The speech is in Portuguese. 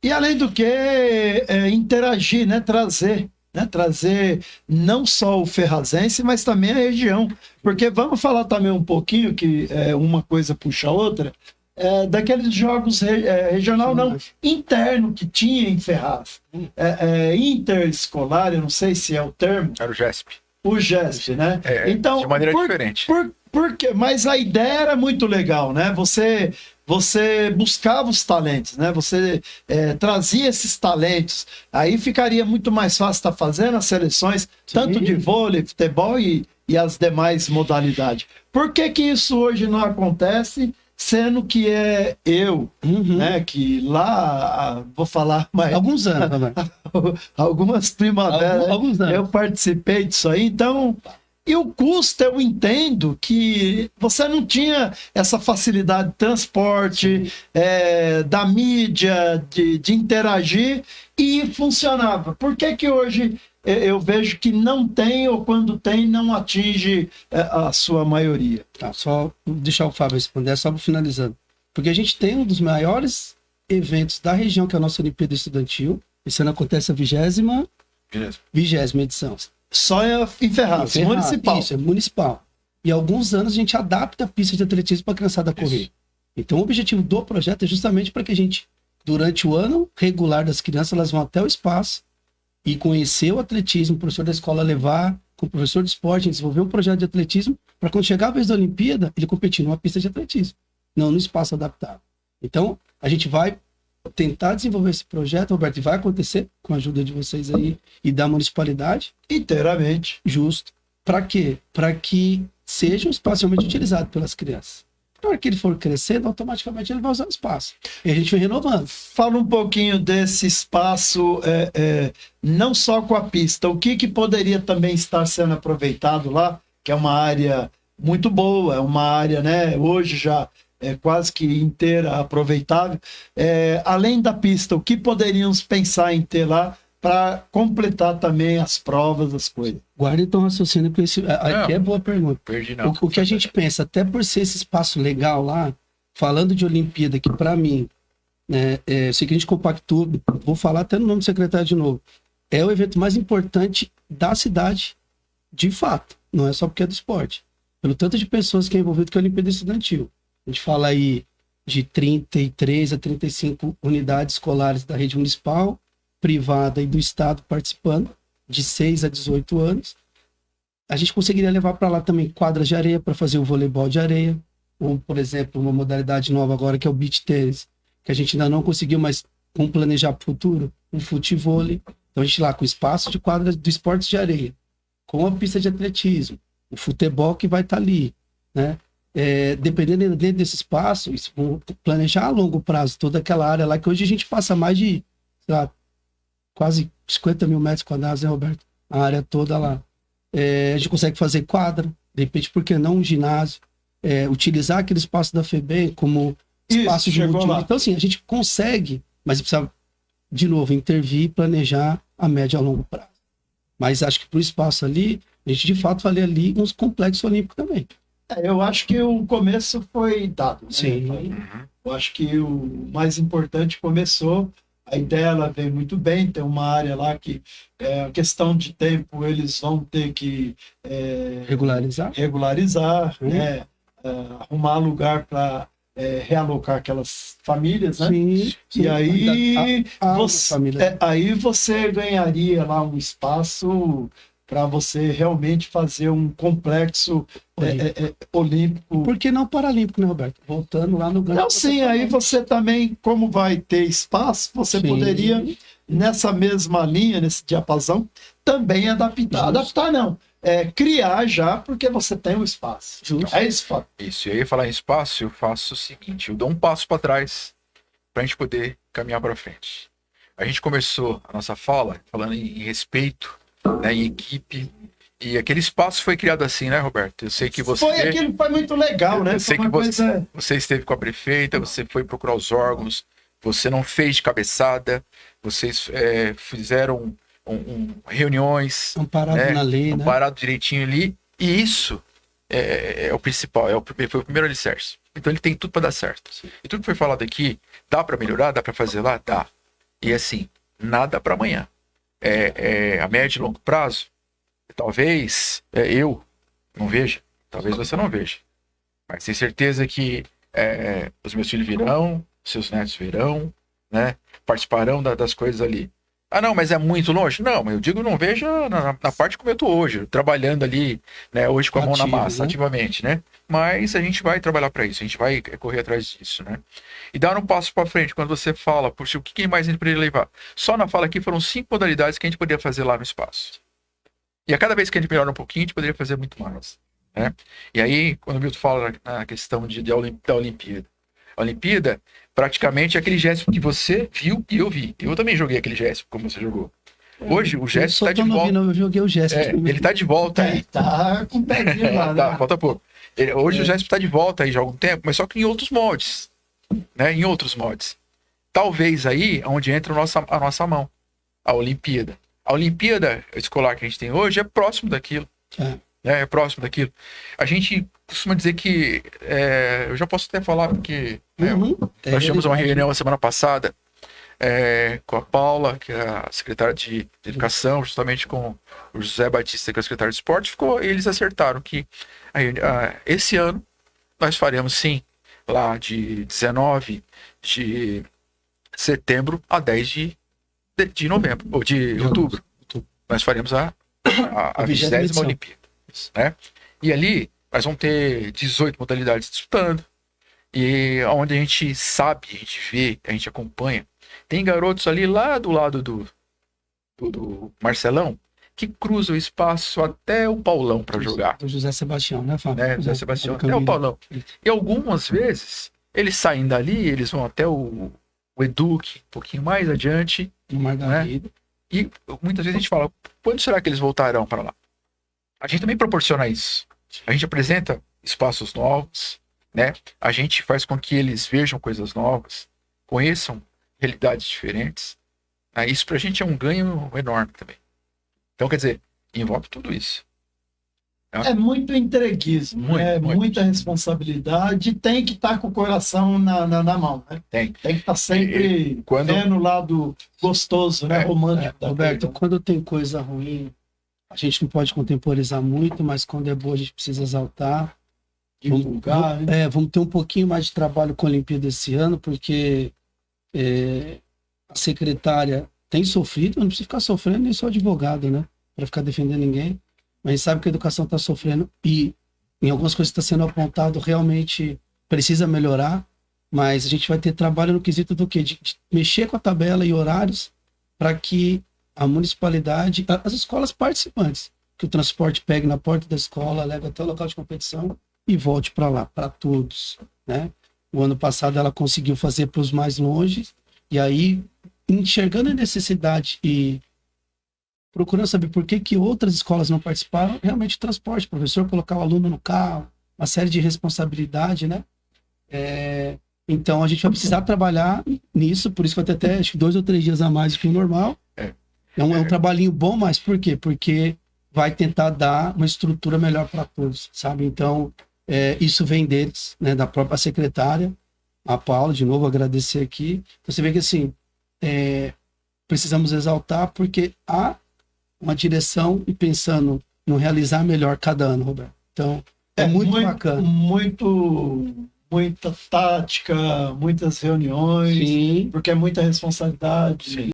E além do que, interagir, né? Trazer não só o ferrazense, mas também a região. Porque vamos falar também um pouquinho, que uma coisa puxa a outra, daqueles jogos regional, não, interno que tinha em Ferraz. Interescolar, eu não sei se é o termo. Era o GESP. O GESP, né? Então, de maneira diferente. Mas a ideia era muito legal, né? Você buscava os talentos, né? Você trazia esses talentos. Aí ficaria muito mais fácil estar fazendo as seleções, tanto de vôlei, futebol e as demais modalidades. Por que que isso hoje não acontece? Sendo que né? Que lá, vou falar mais... Alguns anos, né? Algumas primaveras, alguns anos. Eu participei disso aí, então... E o custo, eu entendo que você não tinha essa facilidade de transporte, da mídia, de interagir, e funcionava. Por que que hoje eu vejo que não tem, ou quando tem, não atinge a sua maioria? Tá, só deixar o Fábio responder, só finalizando. Porque a gente tem um dos maiores eventos da região, que é a nossa Olimpíada Estudantil. Esse ano acontece a 20ª edição. Só em Ferraz, municipal. Isso, é municipal. E há alguns anos a gente adapta a pista de atletismo para a criançada correr. Então o objetivo do projeto é justamente para que a gente, durante o ano regular das crianças, elas vão até o espaço e conhecer o atletismo, o professor da escola levar, com o professor de esporte, desenvolver um projeto de atletismo, para quando chegar a vez da Olimpíada, ele competir numa pista de atletismo, não no espaço adaptado. Então, a gente vai tentar desenvolver esse projeto, Roberto, e vai acontecer com a ajuda de vocês aí e da municipalidade. Inteiramente. Justo. Para quê? Para que seja um espaço realmente utilizado pelas crianças. Na hora que ele for crescendo, automaticamente ele vai usar o espaço. E a gente vai renovando. Fala um pouquinho desse espaço, não só com a pista. O que poderia também estar sendo aproveitado lá, que é uma área muito boa, é uma área, né, hoje já quase que inteira aproveitável. Além da pista, o que poderíamos pensar em ter lá para completar também as provas, as coisas? Guarda então o raciocínio, porque aqui é boa pergunta. Perdi não. O que a gente pensa, até por ser esse espaço legal lá, falando de Olimpíada, que para mim, né, eu sei que a gente compactou, vou falar até no nome do secretário de novo, é o evento mais importante da cidade, de fato. Não é só porque é do esporte. Pelo tanto de pessoas que é envolvido com a Olimpíada Estudantil. A gente fala aí de 33 a 35 unidades escolares da rede municipal, privada e do estado participando, de 6 a 18 anos. A gente conseguiria levar para lá também quadras de areia para fazer o voleibol de areia, ou, por exemplo, uma modalidade nova agora que é o beach tennis, que a gente ainda não conseguiu, mas vamos planejar para o futuro, o futevôlei. Então a gente lá com espaço de quadras do esportes de areia, com a pista de atletismo, o futebol que vai estar ali, né? Dependendo dentro desse espaço, isso, vamos planejar a longo prazo toda aquela área lá, que hoje a gente passa mais de, sei lá, quase 50 mil metros quadrados, né, Roberto? A área toda lá. A gente consegue fazer quadra, de repente, por que não um ginásio? Utilizar aquele espaço da FEBEM como espaço de multi. Então, assim, a gente consegue, mas precisa, de novo, intervir e planejar a médio e a longo prazo. Mas acho que para o espaço ali, a gente de fato faria ali uns complexos olímpicos também. Eu acho que o começo foi dado. Né? Sim. Eu acho que o mais importante começou. A ideia ela veio muito bem. Tem uma área lá que, a questão de tempo, eles vão ter que regularizar, né? Arrumar lugar para realocar aquelas famílias, né? Sim. E aí, aí você ganharia lá um espaço para você realmente fazer um complexo olímpico. Por que não paralímpico, né, Roberto? Voltando lá no... Não, sim, aí você também, como vai ter espaço, você poderia, nessa mesma linha, nesse diapasão, também adaptar. Adaptar não, criar já, porque você tem um espaço. Justo. É isso, Fábio. Isso, e aí falar em espaço, eu faço o seguinte, eu dou um passo para trás para a gente poder caminhar para frente. A gente começou a nossa fala falando em respeito, né, em equipe, e aquele espaço foi criado assim, né, Roberto? Eu sei que você... Foi muito legal, né? Eu sei que você esteve com a prefeita, você foi procurar os órgãos, você não fez de cabeçada, vocês fizeram reuniões... Amparado na lei, né? Amparado direitinho ali, e isso é o principal, foi o primeiro alicerce. Então ele tem tudo para dar certo. E tudo que foi falado aqui, dá para melhorar, dá para fazer lá? Dá. E assim, nada para amanhã. A médio e longo prazo, talvez eu não veja, talvez você não veja. Mas tenho certeza que os meus filhos virão, seus netos virão, né? Participarão das coisas ali. Ah, não, mas é muito longe? Não, mas eu digo, não vejo na parte como eu estou hoje, trabalhando ali, né, hoje com a mão na massa, né? Ativamente, né? Mas a gente vai trabalhar para isso, a gente vai correr atrás disso, né? E dar um passo para frente, quando você fala, puxa, o que mais a gente poderia levar? Só na fala aqui foram 5 modalidades que a gente poderia fazer lá no espaço. E a cada vez que a gente melhora um pouquinho, a gente poderia fazer muito mais, né? E aí, quando o Milton fala na questão da Olimpíada, a Olimpíada praticamente é aquele gesto que você viu e eu vi. Eu também joguei aquele gesto, como você jogou. Hoje o gesto está de volta. Eu joguei o gesto. Ele está de volta aí. Tá com o pezinho lá, né? Falta pouco. Hoje o gesto está de volta aí já há algum tempo, mas só que em outros moldes, né? Em outros moldes. Talvez aí é onde entra a nossa mão, a Olimpíada. A Olimpíada escolar que a gente tem hoje é próximo daquilo. É próximo daquilo. A gente costuma dizer que eu já posso até falar porque nós tivemos uma reunião a semana passada com a Paula, que é a secretária de Educação, justamente com o José Batista, que é o secretário de Esporte, eles acertaram que esse ano nós faremos sim, lá de 19 de setembro a 10 de novembro, ou de outubro. Nós faremos a 20ª Olimpíada. Né? E ali nós vamos ter 18 modalidades disputando, e onde a gente sabe, a gente vê, a gente acompanha, tem garotos ali lá do lado do Marcelão que cruzam o espaço até o Paulão para jogar. Do José Sebastião, né, Fábio? José Sebastião até o Paulão. E algumas vezes eles saem dali, eles vão até o Eduque, um pouquinho mais adiante, né? E muitas vezes a gente fala, quando será que eles voltarão para lá? A gente também proporciona isso. A gente apresenta espaços novos, né? A gente faz com que eles vejam coisas novas, conheçam realidades diferentes. Isso pra gente é um ganho enorme também. Então, quer dizer, envolve tudo isso. É muito entreguismo, muita responsabilidade. Tem que estar com o coração na mão, né? Tem que estar sempre vendo o lado gostoso, né? Romântico da Roberto, coisa. quando tem coisa ruim, a gente não pode contemporizar muito, mas quando é boa a gente precisa exaltar. Divulgar, vamos ter um pouquinho mais de trabalho com a Olimpíada esse ano, porque a secretária tem sofrido, não precisa ficar sofrendo nem só advogado, né? Para ficar defendendo ninguém. Mas a gente sabe que a educação está sofrendo e em algumas coisas que está sendo apontado realmente precisa melhorar, mas a gente vai ter trabalho no quesito do quê? De mexer com a tabela e horários para que a municipalidade, as escolas participantes, que o transporte pegue na porta da escola, leve até o local de competição e volte para lá, para todos, né? O ano passado ela conseguiu fazer para os mais longe, e aí, enxergando a necessidade e procurando saber por que outras escolas não participaram, realmente o transporte, o professor colocar o aluno no carro, uma série de responsabilidade, né? Então a gente vai precisar trabalhar nisso, por isso vai ter até acho que 2 ou 3 dias a mais do que o normal. É um trabalhinho bom, mas por quê? Porque vai tentar dar uma estrutura melhor para todos, sabe? Então, isso vem deles, né? Da própria secretária, a Paula, de novo, agradecer aqui. Então, você vê que, assim, precisamos exaltar porque há uma direção e pensando no realizar melhor cada ano, Roberto. Então, é muito bacana. Muita tática, muitas reuniões, Sim. porque é muita responsabilidade. Sim.